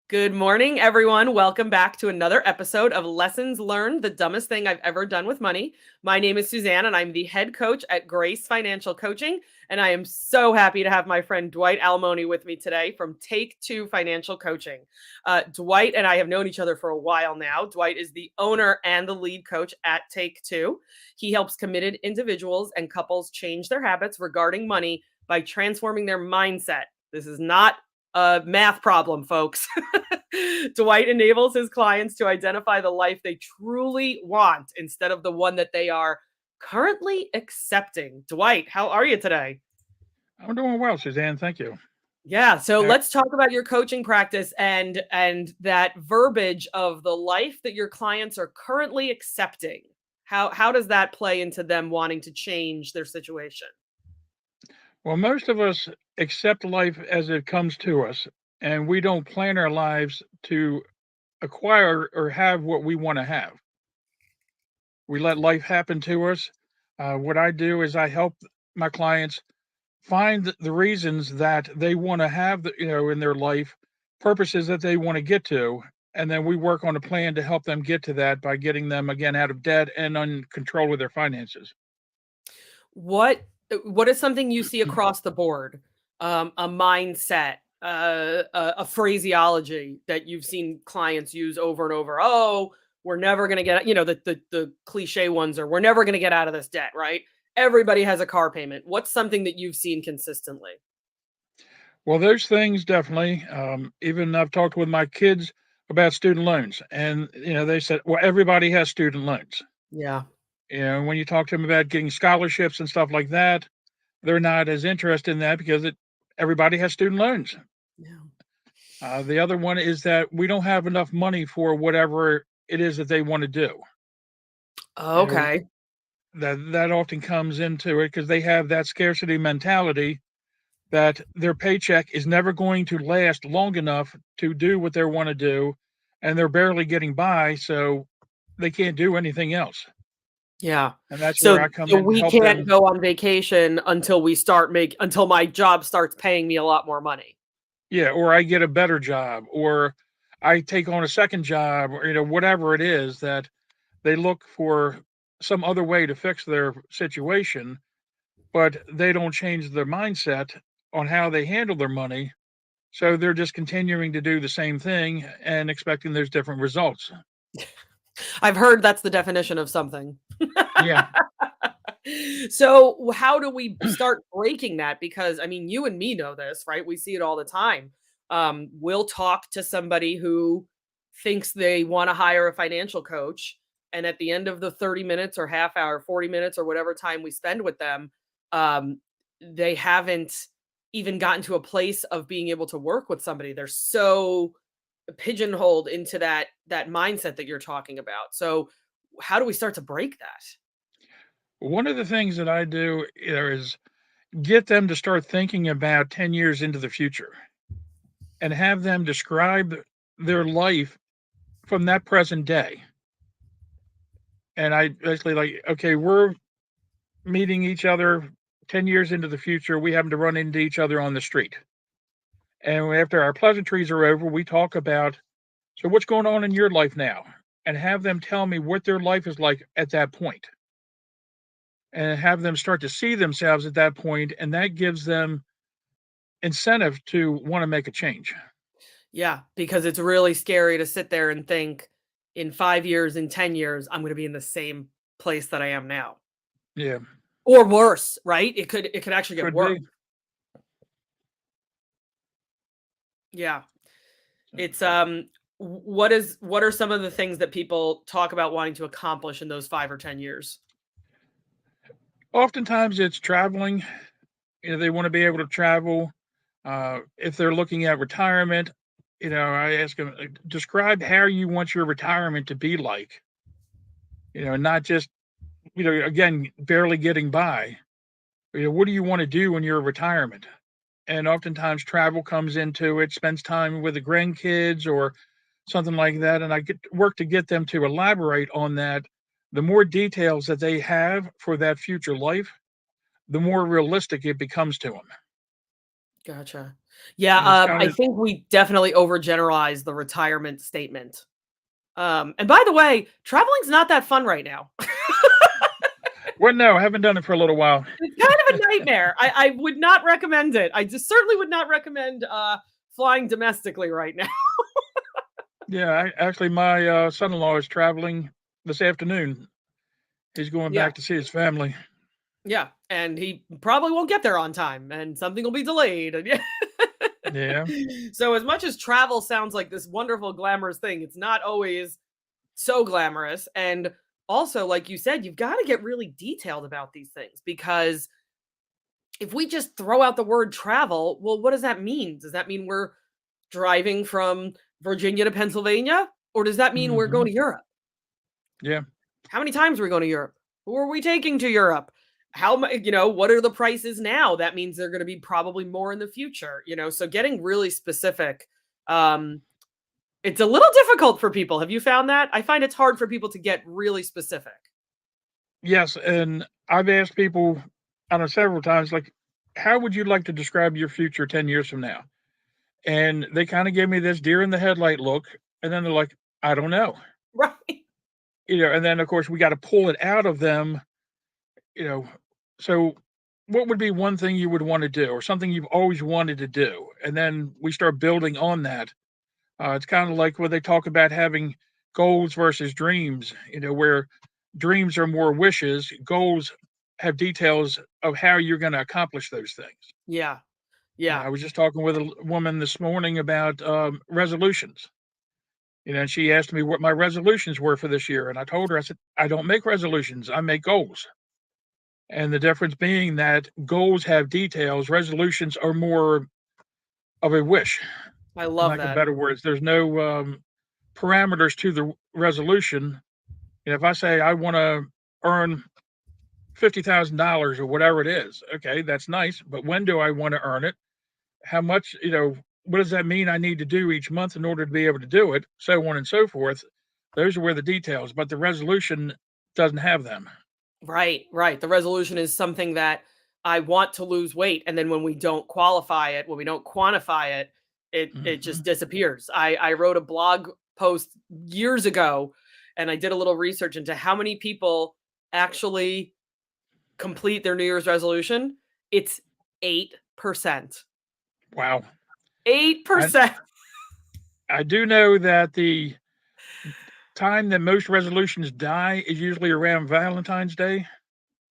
Good morning, everyone. Welcome back to another episode of Lessons Learned, the dumbest thing I've ever done with money. My name is Suzanne, and I'm the head coach at Grace Financial Coaching. And I am so happy to have my friend Dwight Almony with me today from Take Two Financial Coaching. Dwight and I have known each other for a while now. Dwight is the owner and the lead coach at Take Two. He helps committed individuals and couples change their habits regarding money by transforming their mindset. This is not a math problem, folks. Dwight enables his clients to identify the life they truly want instead of the one that they are currently accepting. Dwight, how are you today? I'm doing well, Suzanne. Thank you. Yeah, so Uh, let's talk about your coaching practice and that verbiage of the life that your clients are currently accepting. How does that play into them wanting to change their situation? well, most of us accept life as it comes to us, and we don't plan our lives to acquire or have what we want to have. We let life happen to us. What I do is I help my clients find the reasons that they want to have, in their life, purposes that they want to get to, and then we work on a plan to help them get to that by getting them again out of debt and on control with their finances. What is something you see across the board? A mindset, a phraseology that you've seen clients use over and over. Oh, we're never going to get, the cliche ones are, we're never going to get out of this debt, right? Everybody has a car payment. What's something that you've seen consistently? Well, those things definitely. Even I've talked with my kids about student loans, and they said, "Well, everybody has student loans." Yeah. When you talk to them about getting scholarships and stuff like that, they're not as interested in that because everybody has student loans. Yeah. The other one is that we don't have enough money for whatever it is that they want to do. You know Okay. that often comes into it because they have that scarcity mentality that their paycheck is never going to last long enough to do what they want to do, and they're barely getting by, so they can't do anything else. Yeah. And that's where So I come so in to we help can't them. go on vacation until my job starts paying me a lot more money. Yeah, or I get a better job, or I take on a second job, or whatever it is that they look for some other way to fix their situation, but they don't change their mindset on how they handle their money. So they're just continuing to do the same thing and expecting there's different results. I've heard that's the definition of something. Yeah. So, how do we start breaking that? Because, I mean, you and me know this, right? We see it all the time. We'll talk to somebody who thinks they want to hire a financial coach, and at the end of the 30 minutes or half hour, 40 minutes or whatever time we spend with them, um, they haven't even gotten to a place of being able to work with somebody. They're so pigeonholed into that mindset that you're talking about. So, how do we start to break that? One of the things that I do is get them to start thinking about 10 years into the future and have them describe their life from that present day. And I basically like, okay, we're meeting each other 10 years into the future. We happen to run into each other on the street. And after our pleasantries are over, we talk about, so what's going on in your life now? And have them tell me what their life is like at that point, and have them start to see themselves at that point, and that gives them incentive to want to make a change. Yeah, because it's really scary to sit there and think in 5 years, in 10 years, I'm gonna be in the same place that I am now. Yeah, Or worse, right? It could actually get could worse. be. Yeah. It's what are some of the things that people talk about wanting to accomplish in those 5 or 10 years? Oftentimes it's traveling. They want to be able to travel. If they're looking at retirement, I ask them, describe how you want your retirement to be like. Not just, again, barely getting by. What do you want to do in your retirement? And oftentimes travel comes into it, spends time with the grandkids or something like that. And I get work to get them to elaborate on that. The more details that they have for that future life, the more realistic it becomes to them. Gotcha. Yeah, And it's kind I of, think we definitely overgeneralize the retirement statement. And by the way, traveling's not that fun right now. well, no, I haven't done it for a little while. It's kind of a nightmare. I would not recommend it. I just certainly would not recommend flying domestically right now. Yeah, actually, my son-in-law is traveling this afternoon. He's going Yeah, back to see his family. yeah, and he probably won't get there on time, and something will be delayed. And yeah. Yeah. So as much as travel sounds like this wonderful, glamorous thing, it's not always so glamorous. And also, like you said, you've got to get really detailed about these things because if we just throw out the word travel, well, what does that mean? Does that mean we're driving from Virginia to Pennsylvania? Or does that mean we're Hmm. going to Europe? Yeah. How many times are we going to Europe? Who are we taking to Europe? How much, what are the prices now? That means they're going to be probably more in the future, so getting really specific. Um, it's a little difficult for people. Have you found that? I find it's hard for people to get really specific. Yes, and I've asked people, I don't know, several times, like, how would you like to describe your future 10 years from now? And they kind of give me this deer in the headlight look, and then they're like, I don't know. Right. And then of course we got to pull it out of them, you know. So what would be one thing you would want to do or something you've always wanted to do? And then we start building on that. It's kind of like when they talk about having goals versus dreams, where dreams are more wishes, goals have details of how you're going to accomplish those things. Yeah. Yeah. I was just talking with a woman this morning about resolutions. And she asked me what my resolutions were for this year. And I told her, I said, I don't make resolutions, I make goals. And the difference being that goals have details, resolutions are more of a wish, I in love lack of that. better words. There's no parameters to the resolution. If I say I want to earn $50,000 or whatever it is, okay, that's nice. But when do I want to earn it? How much, what does that mean I need to do each month in order to be able to do it? So on and so forth. Those are where the details, but the resolution doesn't have them. Right, right. The resolution is something that I want to lose weight, and then when we don't qualify it, when we don't quantify it, it just Hmm. disappears. I wrote a blog post years ago, and I did a little research into how many people actually complete their New Year's resolution. It's 8%. Wow. I 8%. I do know that the time that most resolutions die is usually around Valentine's Day.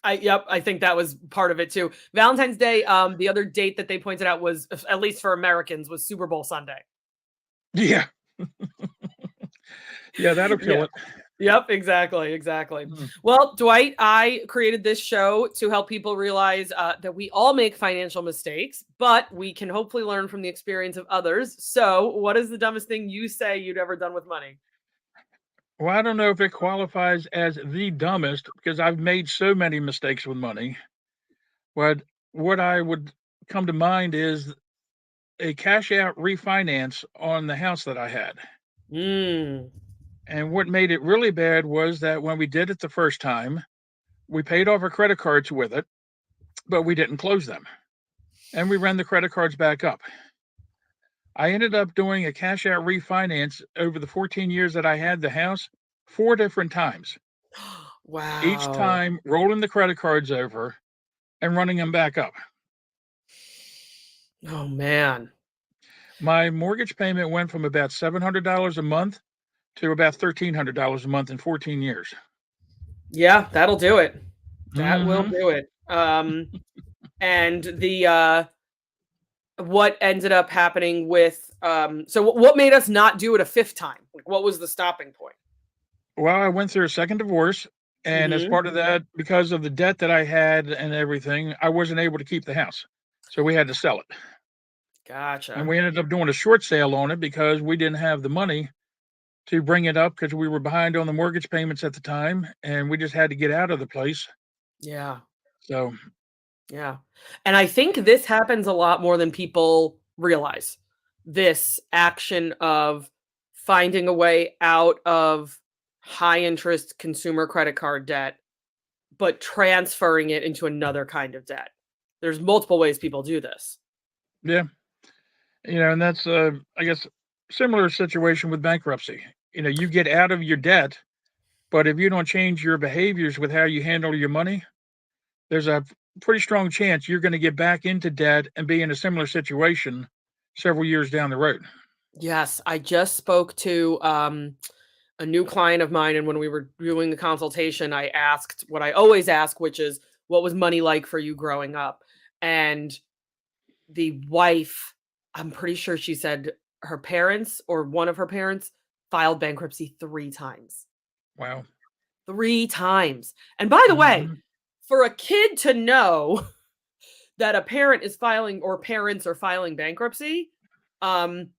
Yep, I think that was part of it too. Valentine's Day, the other date that they pointed out was, at least for Americans, was Super Bowl Sunday. Yeah. Yeah, that'll kill Yeah. it. Yep, exactly, exactly. Mm. Well, Dwight, I created this show to help people realize that we all make financial mistakes, but we can hopefully learn from the experience of others. So, what is the dumbest thing you say you'd ever done with money? Well, I don't know if it qualifies as the dumbest because I've made so many mistakes with money. But what I would come to mind is a cash out refinance on the house that I had. Mm. And what made it really bad was that when we did it the first time, we paid off our credit cards with it, but we didn't close them. And we ran the credit cards back up. I ended up doing a cash out refinance over the 14 years that I had the house 4 different times. Each Wow. time rolling the credit cards over and running them back up. Oh man. My mortgage payment went from about $700 a month to about $1,300 a month in 14 years. Yeah, that'll do it. That will Hmm. do it. And the what ended up happening with so what made us not do it a fifth time? Like what was the stopping point? Well, I went through a second divorce. And as Mhm. part of that, because of the debt that I had and everything, I wasn't able to keep the house. So we had to sell it. And Gotcha. we ended up doing a short sale on it because we didn't have the money to bring it up because we were behind on the mortgage payments at the time and we just had to get out of the place. Yeah. So, Yeah. And I think this happens a lot more than people realize. This action of finding a way out of high interest consumer credit card debt, but transferring it into another kind of debt. There's multiple ways people do this. yeah. And that's, I guess, similar situation with bankruptcy. You get out of your debt, but if you don't change your behaviors with how you handle your money, there's a pretty strong chance you're going to get back into debt and be in a similar situation several years down the road. Yes, I just spoke to a new client of mine, and when we were doing the consultation, I asked what I always ask, which is, "What was money like for you growing up?" And the wife, I'm pretty sure she said her parents or one of her parents filed bankruptcy 3 times. Wow. 3 times. And by the way, Hmm. for a kid to know that a parent is filing or parents are filing bankruptcy, um,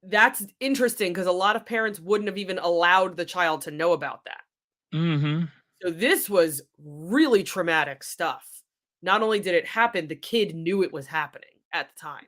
that's interesting because a lot of parents wouldn't have even allowed the child to know about that. Hmm. So this was really traumatic stuff. Not only did it happen, the kid knew it was happening at the time.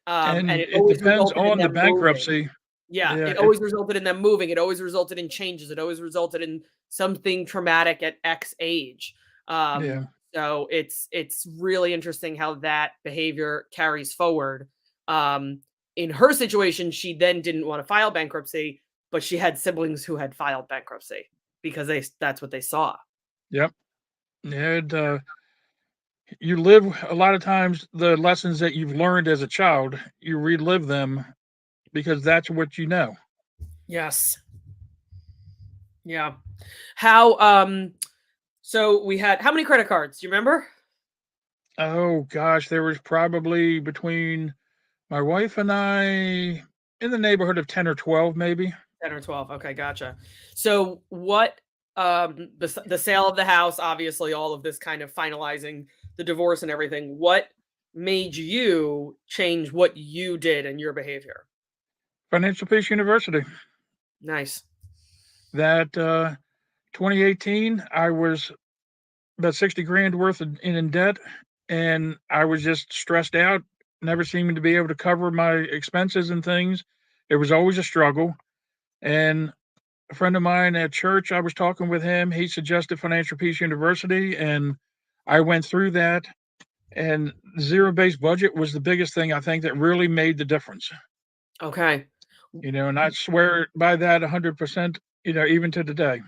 And And it it always depends resulted in on the them moving. bankruptcy. Yeah, Yeah. it always resulted in them moving. It always resulted in changes. It always resulted in something traumatic at X age. Yeah. So it's really interesting how that behavior carries forward. Um, in her situation, she then didn't want to file bankruptcy, but she had siblings who had filed bankruptcy because that's what they saw. Yep. And you live a lot of times the lessons that you've learned as a child, you relive them because that's what you know. Yes. Yeah. How so we had how many credit cards? Do you remember? Oh gosh, there was probably between my wife and I in the neighborhood of 10 or 12, maybe. 10 or 12. Okay, gotcha. So what the sale of the house, obviously all of this kind of finalizing the divorce and everything, what made you change what you did in your behavior? Financial Peace University. Nice. That 2018, I was about 60 grand worth in debt, and I was just stressed out, never seeming to be able to cover my expenses and things. It was always a struggle. And a friend of mine at church, I was talking with him. He suggested Financial Peace University, and I went through that. And zero based budget was the biggest thing I think that really made the difference. Okay. And I swear by that 100%, even to today.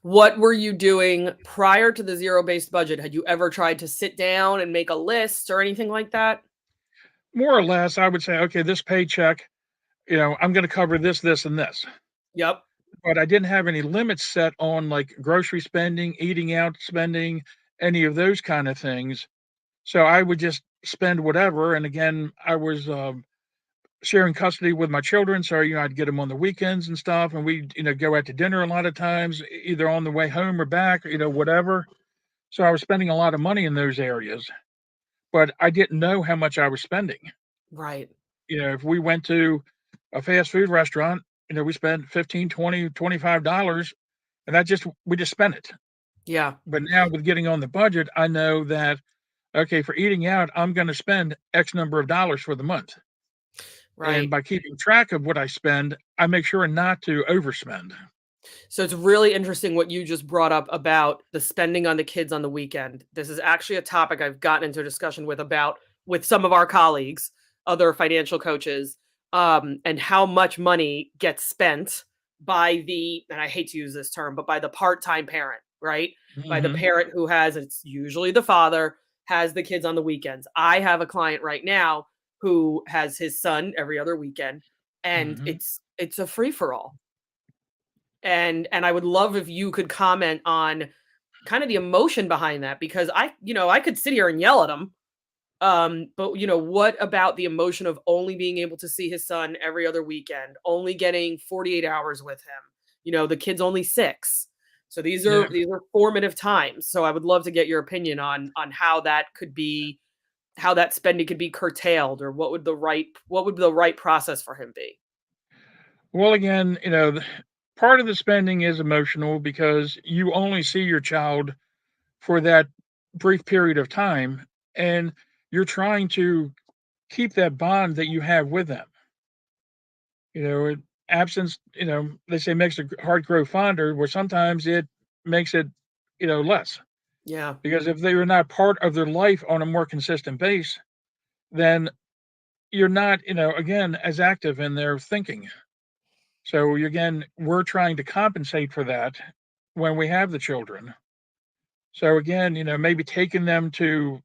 What were you doing prior to the zero-based budget? Had you ever tried to sit down and make a list or anything like that? More or less, I would say, okay, this paycheck, I'm going to cover this, this, and this. Yep. But I didn't have any limits set on like grocery spending, eating out spending, any of those kind of things. So I would just spend whatever. And again, I was sharing custody with my children. So, I'd get them on the weekends and stuff. And we, go out to dinner a lot of times, either on the way home or back, whatever. So I was spending a lot of money in those areas, but I didn't know how much I was spending. Right. If we went to a fast food restaurant, we spent 15, 20, $25, and we just spent it. Yeah. But now with getting on the budget, I know that, okay, for eating out, I'm going to spend X number of dollars for the month. And Right. by keeping track of what I spend, I make sure not to overspend. So it's really interesting what you just brought up about the spending on the kids on the weekend. This is actually a topic I've gotten into a discussion with some of our colleagues, other financial coaches, and how much money gets spent by and I hate to use this term, but by the part-time parent, right? By the Hmm. parent who it's usually the father, has the kids on the weekends. I have a client right now who has his son every other weekend, and Hmm. it's a free for all. And I would love if you could comment on kind of the emotion behind that, because I could sit here and yell at him. But what about the emotion of only being able to see his son every other weekend, only getting 48 hours with him? The kid's only 6. So Yeah. these are formative times. So I would love to get your opinion on how that spending could be curtailed, or what would the right process for him be? Well, again, part of the spending is emotional because you only see your child for that brief period of time, and you're trying to keep that bond that you have with them. Absence, they say makes the heart grow fonder, where sometimes it makes it, less. Yeah. Because if they were not part of their life on a more consistent base, then you're not, again, as active in their thinking. So again, we're trying to compensate for that when we have the children. So again, maybe taking them to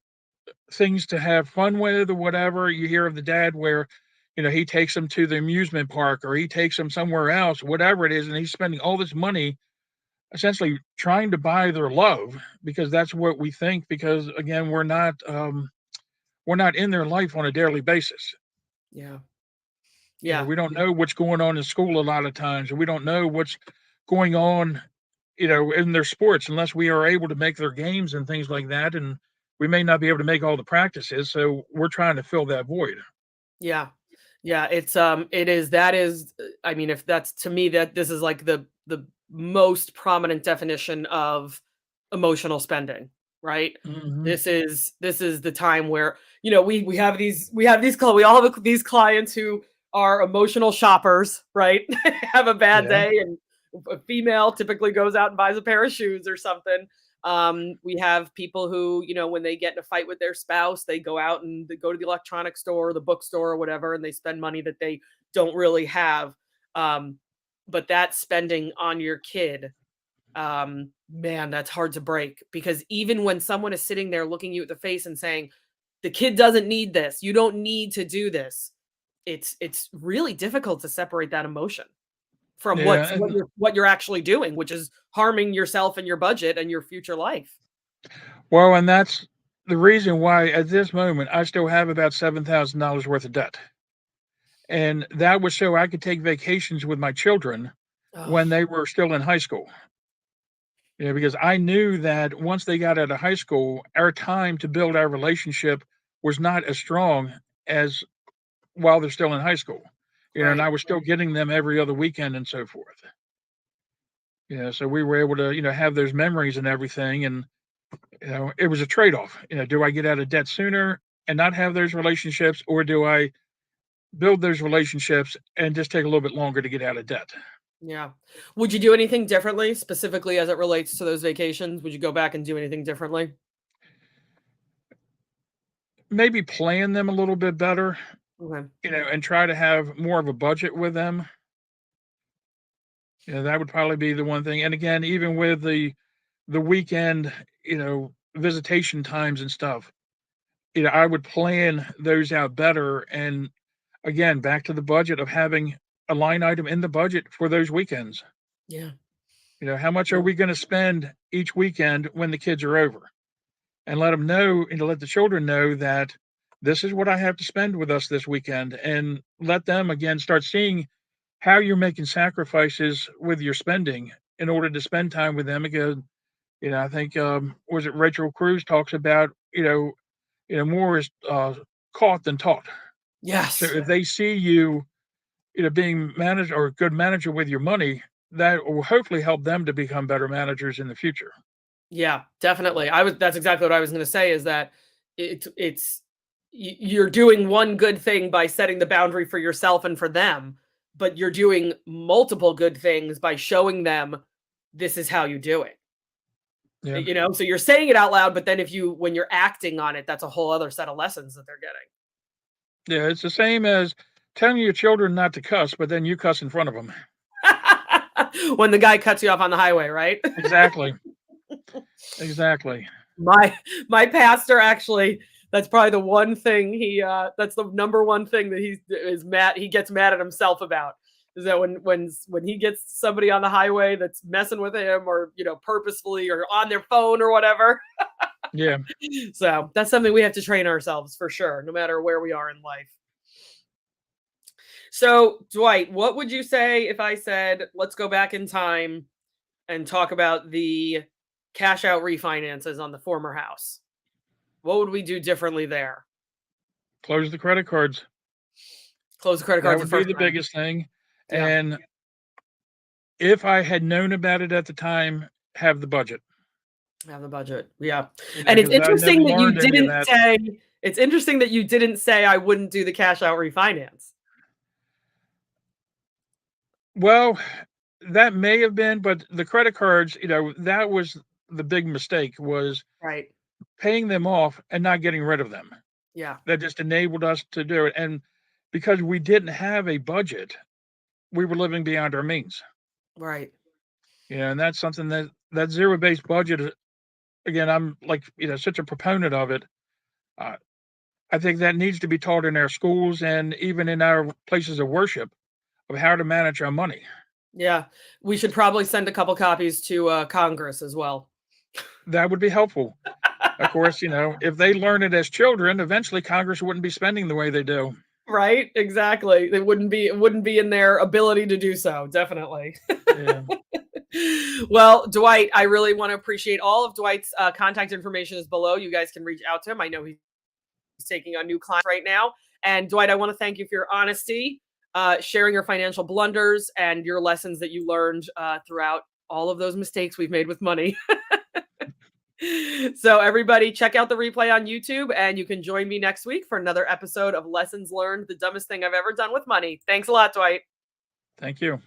things to have fun with or whatever. You hear of the dad where, he takes them to the amusement park or he takes them somewhere else, whatever it is, and he's spending all this money essentially trying to buy their love because that's what we think. Because again, we're not in their life on a daily basis. Yeah. Yeah. We don't know what's going on in school a lot of times, or we don't know what's going on, in their sports unless we are able to make their games and things like that. And we may not be able to make all the practices, so we're trying to fill that void. Yeah. Yeah, it is that is I mean, if that's to me that this is like the most prominent definition of emotional spending, right? Hmm. This is the time where, we all have these clients who are emotional shoppers, right? Have a bad Yeah. day, and a female typically goes out and buys a pair of shoes or something. We have people who, when they get in a fight with their spouse, they go out and they go to the electronic store or the bookstore or whatever, and they spend money that they don't really have. Um, but that spending on your kid, man, that's hard to break, because even when someone is sitting there looking you at the face and saying, the kid doesn't need this, you don't need to do this, it's really difficult to separate that emotion from Yeah. And what you're actually doing, which is harming yourself and your budget and your future life. well, and that's the reason why at this moment I still have about $7,000 worth of debt. And that was so I could take vacations with my children Oh, when they were still in high school. Because I knew that once they got out of high school, our time to build our relationship was not as strong as while they're still in high school. And right. I was still getting them every other weekend and so forth. So we were able to, have those memories and everything. And, it was a trade off. Do I get out of debt sooner and not have those relationships, or do I build those relationships and just take a little bit longer to get out of debt? Yeah. Would you do anything differently, specifically as it relates to those vacations? Would you go back and do anything differently? Maybe plan them a little bit better, Okay. and try to have more of a budget with them. That would probably be the one thing. And again, even with the weekend, visitation times and stuff, I would plan those out better. And again, back to the budget of having a line item in the budget for those weekends. Yeah. How much are Yeah. we going to spend each weekend when the kids are over? And let them know, and to let the children know that this is what I have to spend with us this weekend. And let them again start seeing how you're making sacrifices with your spending in order to spend time with them. Because, I think, was it Rachel Cruz talks about, more is caught than taught. So Yes. if they see you, being managed or a good manager with your money, that will hopefully help them to become better managers in the future. Yeah, definitely. That's exactly what I was going to say, is that it's you're doing one good thing by setting the boundary for yourself and for them, but you're doing multiple good things by showing them this is how you do it. Yeah. So you're saying it out loud, but then when you're acting on it, that's a whole other set of lessons that they're Yeah. It's the same as telling your children not to cuss, but then you cuss in front of them. getting. When the guy cuts you off on the highway, right? Exactly. Exactly. My pastor, actually, that's probably the one thing that's the number one thing that he gets mad at himself about, is that when he gets somebody on the highway that's messing with him, or purposefully, or on their phone or whatever. Yeah. So that's something we have to train ourselves, for sure, no matter where we are in life. So, Dwight, what would you say if I said, let's go back in time and talk about the cash out refinances on the former house? What would we do differently there? Close the credit cards. Close the credit That cards the would be first the time. biggest thing. Yeah, And if I had known about it at the time, have the budget. have the budget. Yeah. And Because I never learned any of that. it's interesting that you didn't say I wouldn't do the cash out refinance. Well, that may have been, but the credit cards, that was the big mistake, was Right. paying them off and not getting rid of them. Yeah. that just enabled us to do it. And because we didn't have a budget, we were living beyond our means. Right. And that's something that zero-based budget, again, I'm like, such a proponent of it. Uh, I think that needs to be taught in our schools and even in our places of worship of how to manage our money. Yeah. We should probably send a couple copies to Congress as well. That would be helpful. Of course, if they learn it as children, eventually Congress wouldn't be spending the way they do. Right? Exactly. It wouldn't be in their ability to do so. Definitely. Yeah. Well, Dwight, I really want to appreciate all of Dwight's contact information is below. You guys can reach out to him. I know he's taking on new clients right now. And Dwight, I want to thank you for your honesty, sharing your financial blunders and your lessons that you learned throughout all of those mistakes we've made with money. So everybody check out the replay on YouTube, and you can join me next week for another episode of Lessons Learned, the dumbest thing I've ever done with money. Thanks a lot, Dwight. Thank you.